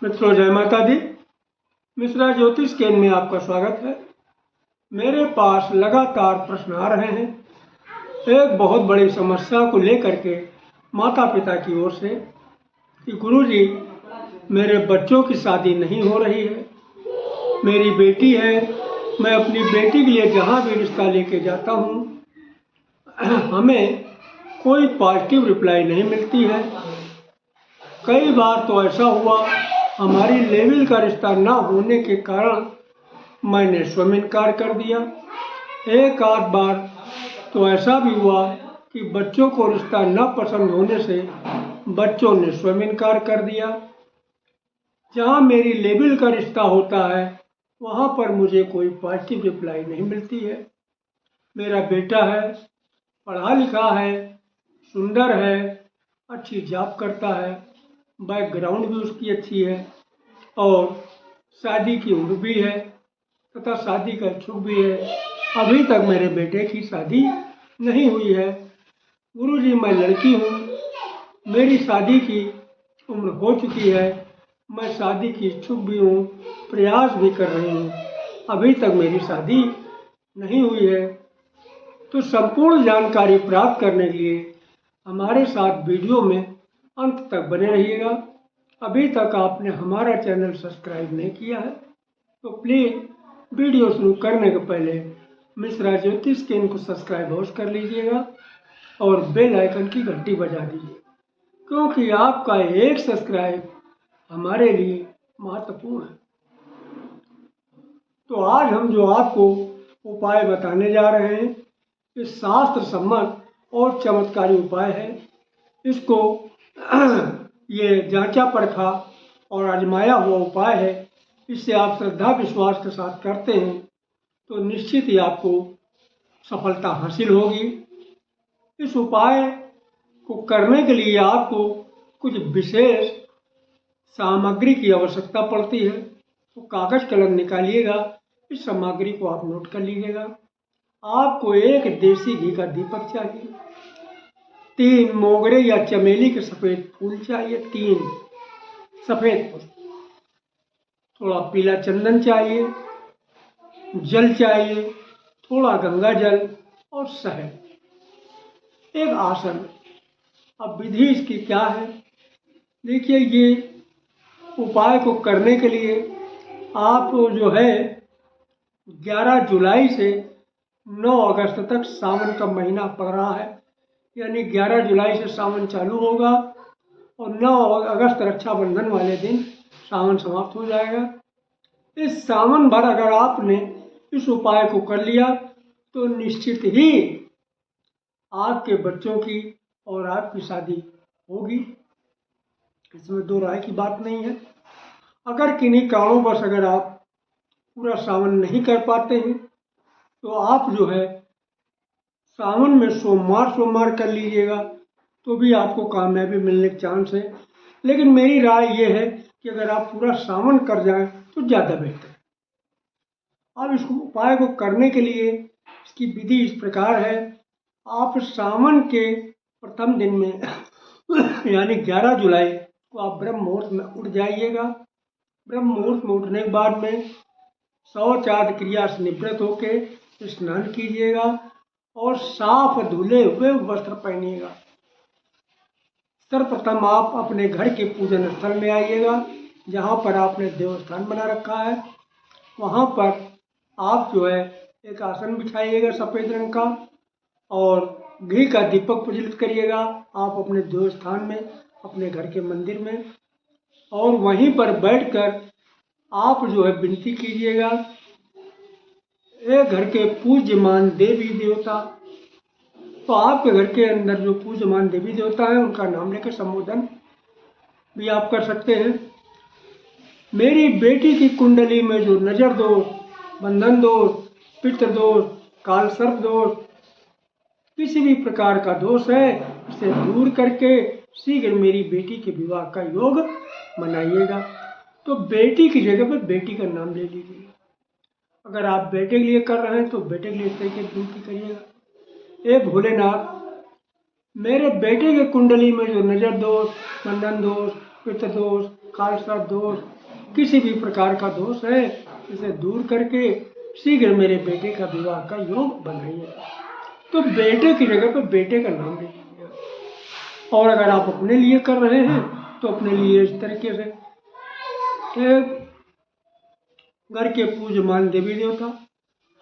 मित्रों, जय माता दी। मिश्रा ज्योतिष केंद्र में आपका स्वागत है। मेरे पास लगातार प्रश्न आ रहे हैं एक बहुत बड़ी समस्या को लेकर के माता पिता की ओर से कि गुरुजी, मेरे बच्चों की शादी नहीं हो रही है। मेरी बेटी है, मैं अपनी बेटी के लिए जहाँ भी रिश्ता लेके जाता हूँ हमें कोई पॉजिटिव रिप्लाई नहीं मिलती है। कई बार तो ऐसा हुआ, हमारी लेवल का रिश्ता ना होने के कारण मैंने स्वयं इनकार कर दिया। एक आध बार तो ऐसा भी हुआ कि बच्चों को रिश्ता ना पसंद होने से बच्चों ने स्वयं इनकार कर दिया। जहाँ मेरी लेवल का रिश्ता होता है वहाँ पर मुझे कोई पॉजिटिव रिप्लाई नहीं मिलती है। मेरा बेटा है, पढ़ा लिखा है, सुंदर है, अच्छी जॉब करता है, बैकग्राउंड भी उसकी अच्छी है और शादी की उम्र भी है तथा शादी का इच्छुक भी है। अभी तक मेरे बेटे की शादी नहीं हुई है। गुरुजी, मैं लड़की हूँ, मेरी शादी की उम्र हो चुकी है, मैं शादी की इच्छुक भी हूँ, प्रयास भी कर रही हूँ, अभी तक मेरी शादी नहीं हुई है। तो संपूर्ण जानकारी प्राप्त करने के लिए हमारे साथ वीडियो में अंत तक बने रहिएगा। अभी तक आपने हमारा चैनल सब्सक्राइब नहीं किया है तो प्लीज़ वीडियो शुरू करने के पहले मिश्रा ज्योतिष केंद्र को सब्सक्राइब अवश्य कर लीजिएगा और बेल आइकन की घंटी बजा दीजिए, क्योंकि आपका एक सब्सक्राइब हमारे लिए महत्वपूर्ण है। तो आज हम जो आपको उपाय बताने जा रहे हैं, ये शास्त्र सम्मत और चमत्कारी उपाय है। इसको ये जांचा परखा और आजमाया हुआ उपाय है। इससे आप श्रद्धा विश्वास के साथ करते हैं तो निश्चित ही आपको सफलता हासिल होगी। इस उपाय को करने के लिए आपको कुछ विशेष सामग्री की आवश्यकता पड़ती है। तो कागज कलम निकालिएगा, इस सामग्री को आप नोट कर लीजिएगा। आपको एक देसी घी का दीपक चाहिए, 3 मोगरे या चमेली के सफ़ेद फूल चाहिए, 3 सफ़ेद फूल, थोड़ा पीला चंदन चाहिए, जल चाहिए, थोड़ा गंगा जल और शहद, एक आसन। अब विधि इसकी क्या है? देखिए, ये उपाय को करने के लिए आप जो है 11 जुलाई से 9 अगस्त तक सावन का महीना पड़ रहा है, यानी 11 जुलाई से सावन चालू होगा और 9 अगस्त रक्षाबंधन वाले दिन सावन समाप्त हो जाएगा। इस सावन भर अगर आपने इस उपाय को कर लिया तो निश्चित ही आपके बच्चों की और आपकी शादी होगी, इसमें दो राय की बात नहीं है। अगर किन्हीं कारणों अगर आप पूरा सावन नहीं कर पाते हैं तो आप जो है सावन में सोमवार कर लीजिएगा, तो भी आपको कामयाबी मिलने के चांस है। लेकिन मेरी राय ये है कि अगर आप पूरा सावन कर जाएं तो ज़्यादा बेहतर है। अब इस उपाय को करने के लिए इसकी विधि इस प्रकार है। आप सावन के प्रथम दिन में यानी 11 जुलाई को आप ब्रह्म मुहूर्त में उठ जाइएगा। ब्रह्म मुहूर्त में उठने के बाद में शौच आदि क्रिया से निवृत्त होकर स्नान कीजिएगा और साफ धुले हुए वस्त्र पहनिएगा। सर्वप्रथम आप अपने घर के पूजन स्थल में आइएगा, जहाँ पर आपने देवस्थान बना रखा है। वहाँ पर आप जो है एक आसन बिछाइएगा सफ़ेद रंग का और घी का दीपक प्रज्वलित करिएगा आप अपने देवस्थान में, अपने घर के मंदिर में, और वहीं पर बैठकर आप जो है विनती कीजिएगा, एक घर के पूज्यमान देवी देवता, तो आपके घर के अंदर जो पूज्यमान देवी देवता हैं उनका नाम लेकर संबोधन भी आप कर सकते हैं। मेरी बेटी की कुंडली में जो नजर दोष, बंधन दोष, पितृ दोष, काल सर्प दोष, किसी भी प्रकार का दोष है, इसे दूर करके शीघ्र मेरी बेटी के विवाह का योग मनाइएगा। तो बेटी की जगह पर बेटी का नाम ले लीजिए। अगर आप बेटे के लिए कर रहे हैं तो बेटे के लिए इस तरीके की विनती करिएगा, हे भोलेनाथ, मेरे बेटे के कुंडली में जो नजर दोष, बंधन दोष, पितृदोष, कालसर्प दोष, किसी भी प्रकार का दोष है इसे दूर करके शीघ्र मेरे बेटे का विवाह का योग बनाइए। तो बेटे की जगह पर बेटे का नाम ले लीजिए। और अगर आप अपने लिए कर रहे हैं तो अपने लिए इस तरीके से घर के पूज्यमान देवी देवता,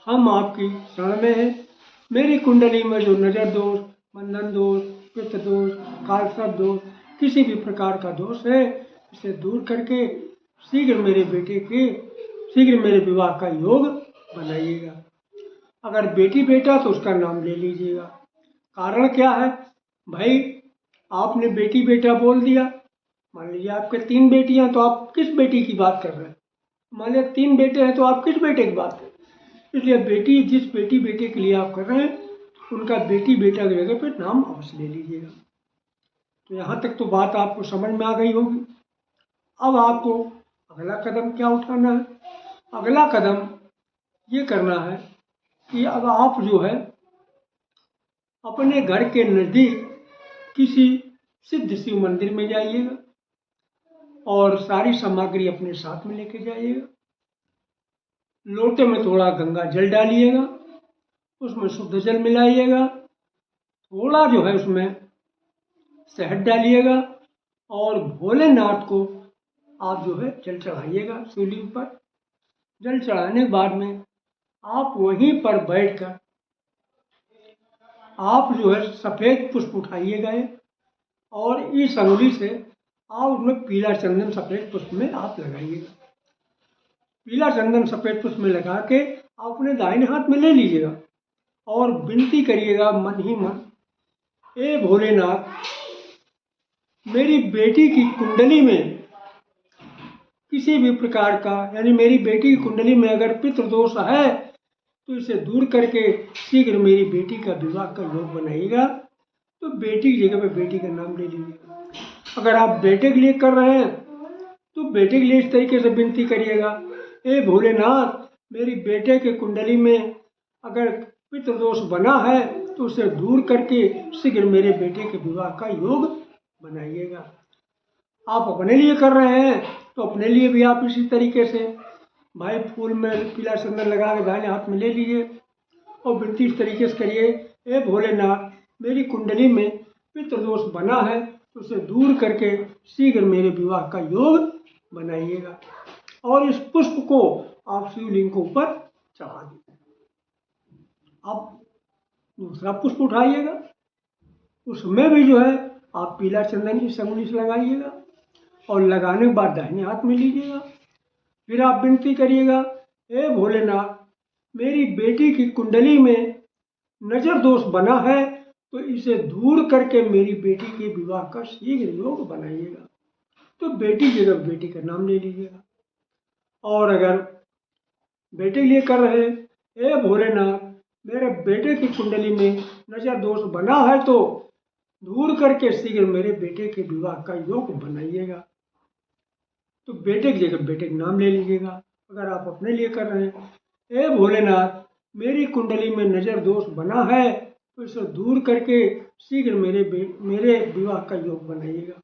हम आपकी शरण में हैं। मेरी कुंडली में जो नजर दोष, बंधन दोष, पित्त दोष, कालसर्प दोष, किसी भी प्रकार का दोष है इसे दूर करके शीघ्र मेरे विवाह का योग बनाइएगा। अगर बेटी बेटा तो उसका नाम ले लीजिएगा। कारण क्या है भाई, आपने बेटी बेटा बोल दिया, मान लीजिए आपके 3 बेटियां, तो आप किस बेटी की बात कर रहे हैं? मान लीजिए 3 बेटे हैं तो आप किस बेटे की बात करें? इसलिए जिस बेटी बेटे के लिए आप कर रहे हैं उनका बेटी बेटा की जगह पर नाम अवश्य ले लीजिएगा। तो यहाँ तक तो बात आपको समझ में आ गई होगी। अब आपको अगला कदम क्या उठाना है? अगला कदम ये करना है कि अब आप जो है अपने घर के नज़दीक किसी सिद्ध शिव मंदिर में जाइएगा और सारी सामग्री अपने साथ में लेके जाइएगा। लोटे में थोड़ा गंगा जल डालिएगा, उसमें शुद्ध जल मिलाइएगा, थोड़ा जो है उसमें शहद डालिएगा और भोलेनाथ को आप जो है जल चढ़ाइएगा शिवलिंग पर। जल चढ़ाने के बाद में आप वहीं पर बैठकर आप जो है सफ़ेद पुष्प उठाइएगा और इस अंगुली से आप उसमें पीला चंदन सफ़ेद पुष्प में आप लगाइएगा। पीला चंदन सफ़ेद पुष्प में लगा के आप अपने दाहिने हाथ में ले लीजिएगा और विनती करिएगा मन ही मन, ए भोलेनाथ, मेरी बेटी की कुंडली में किसी भी प्रकार का, यानी मेरी बेटी की कुंडली में अगर पितृदोष है तो इसे दूर करके शीघ्र मेरी बेटी का विवाह का योग बनाइएगा। तो बेटी की जगह पे बेटी का नाम ले लीजिएगा। अगर आप बेटे के लिए कर रहे हैं तो बेटे के लिए इस तरीके से विनती करिएगा, ए भोलेनाथ, मेरी बेटे के कुंडली में अगर पितृदोष बना है तो उसे दूर करके शीघ्र मेरे बेटे के विवाह का योग बनाइएगा। आप अपने लिए कर रहे हैं तो अपने लिए भी आप इसी तरीके से भाई फूल में पीला चंदन लगा के दाहिने हाथ में ले लीजिए और विनती इस तरीके से करिए, ए भोलेनाथ, मेरी कुंडली में पितृदोष बना है तो उसे दूर करके शीघ्र मेरे विवाह का योग बनाइएगा। और इस पुष्प को आप शिवलिंग के ऊपर चढ़ा दीजिए। अब दूसरा पुष्प उठाइएगा, उसमें भी जो है आप पीला चंदन की अंगुली से लगाइएगा और लगाने के बाद दाहिने हाथ में लीजिएगा। फिर आप विनती करिएगा, ए भोलेनाथ, मेरी बेटी की कुंडली में नजर दोष बना है तो इसे दूर करके मेरी बेटी के विवाह का शीघ्र योग बनाइएगा। तो बेटी की जगह बेटी का नाम ले लीजिएगा। और अगर बेटे के लिए कर रहे हैं, ए भोलेनाथ, मेरे बेटे की कुंडली में नजर दोष बना है तो दूर करके शीघ्र मेरे बेटे के विवाह का योग बनाइएगा। तो बेटे की जगह बेटे का नाम ले लीजिएगा। अगर आप अपने लिए कर रहे हैं, ए भोलेनाथ, मेरी कुंडली में नजर दोष बना है तो इसे दूर करके शीघ्र मेरे विवाह का योग बनाइएगा।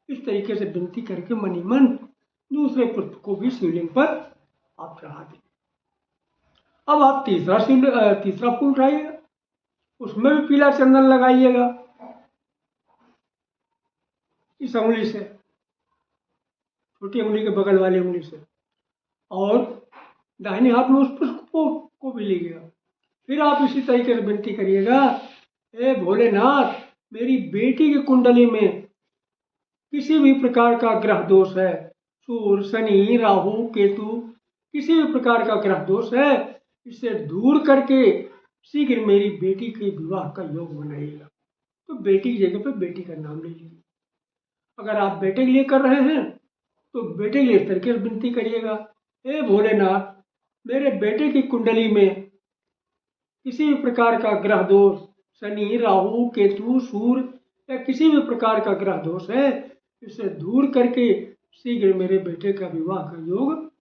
इस तरीके से विनती करके मन ही मन दूसरे पुष्प को भी शिवलिंग पर आप चढ़ा दें। अब आप तीसरा फूल उठाइएगा, उसमें भी पीला चंदन लगाइएगा इस उंगली से, छोटी उंगली के बगल वाली उंगली से, और दाहिने हाथ में उस पुष्प को भी लीजिएगा। फिर आप इसी तरीके से विनती करिएगा, ए भोलेनाथ, मेरी बेटी की कुंडली में किसी भी प्रकार का ग्रह दोष है, सूर्य, शनि, राहु, केतु, किसी भी प्रकार का ग्रह दोष है, इसे दूर करके शीघ्र मेरी बेटी के विवाह का योग बनाइएगा। तो बेटी की जगह पे बेटी का नाम ले लीजिए। अगर आप बेटे के लिए कर रहे हैं तो बेटे के लिए इस तरीके से विनती करिएगा, हे भोलेनाथ, मेरे बेटे की कुंडली में किसी भी प्रकार का ग्रह दोष, शनि, राहु, केतु, सूर्य या किसी भी प्रकार का ग्रह दोष है, इसे दूर करके शीघ्र मेरे बेटे का विवाह का योग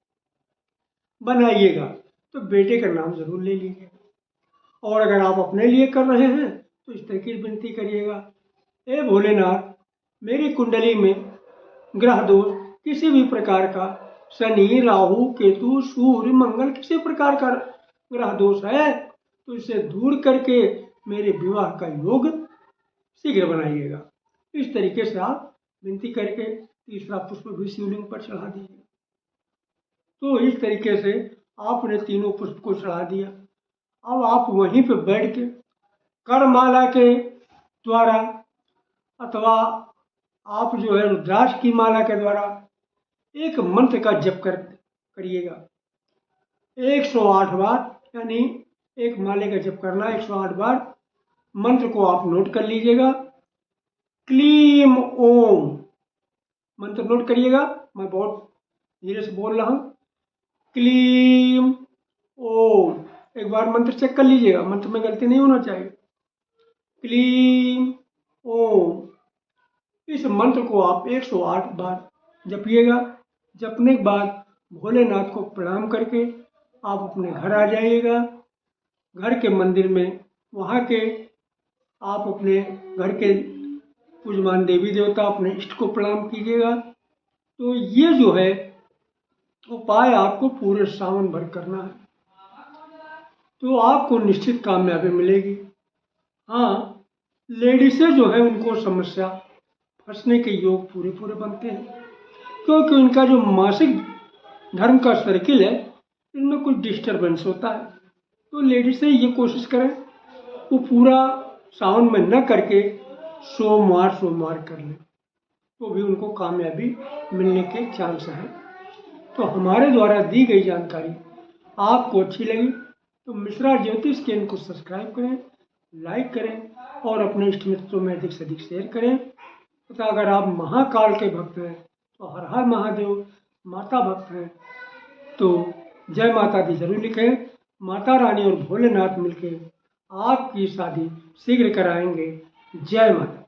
बनाइएगा। तो बेटे का नाम जरूर ले लीजिएगा। और अगर आप अपने लिए कर रहे हैं तो इस तरह की विनती करिएगा, हे भोलेनाथ, मेरी कुंडली में ग्रह दोष किसी भी प्रकार का, शनि राहु केतु सूर्य मंगल किसी प्रकार का ग्रह दोष है तो इसे दूर करके मेरे विवाह का योग शीघ्र बनाइएगा। इस तरीके से आप विनती करके तीसरा पुष्प भी शिवलिंग पर चढ़ा दीजिए। तो इस तरीके से आपने तीनों पुष्प को चढ़ा दिया। अब आप वहीं पर बैठ के करमाला के द्वारा अथवा आप जो है रुद्राक्ष की माला के द्वारा एक मंत्र का जप करिएगा 108 बार, यानी एक माले का जप करना 108 बार। मंत्र को आप नोट कर लीजिएगा, क्लीम ओम मंत्र नोट करिएगा, मैं बहुत धीरे से बोल रहा हूँ। क्लीम ओम, एक बार मंत्र चेक कर लीजिएगा, मंत्र में गलती नहीं होना चाहिए। क्लीम ओम, इस मंत्र को आप 108 बार जपिएगा। जपने के बाद भोलेनाथ को प्रणाम करके आप अपने घर आ जाइएगा। घर के मंदिर में वहाँ के आप अपने घर के पूजमान देवी देवता अपने इष्ट को प्रणाम कीजिएगा। तो ये जो है उपाय आपको पूरे सावन भर करना है, तो आपको निश्चित कामयाबी मिलेगी। हाँ, लेडीसें जो है उनको समस्या फंसने के योग पूरे पूरे बनते हैं, क्योंकि उनका जो मासिक धर्म का सर्किल है इनमें कुछ डिस्टर्बेंस होता है। तो लेडीसें ये कोशिश करें वो पूरा सावन में न करके सोमवार कर लें, तो भी उनको कामयाबी मिलने के चांस हैं। तो हमारे द्वारा दी गई जानकारी आपको अच्छी लगी तो मिश्रा ज्योतिष चैनल को सब्सक्राइब करें, लाइक करें और अपने इष्ट मित्रों में अधिक से अधिक शेयर करें। तथा अगर आप महाकाल के भक्त हैं तो हर हर महादेव माता भक्त हैं तो जय माता दी जरूर लिखें। माता रानी और भोलेनाथ मिलके आपकी शादी शीघ्र कराएंगे। जय माता।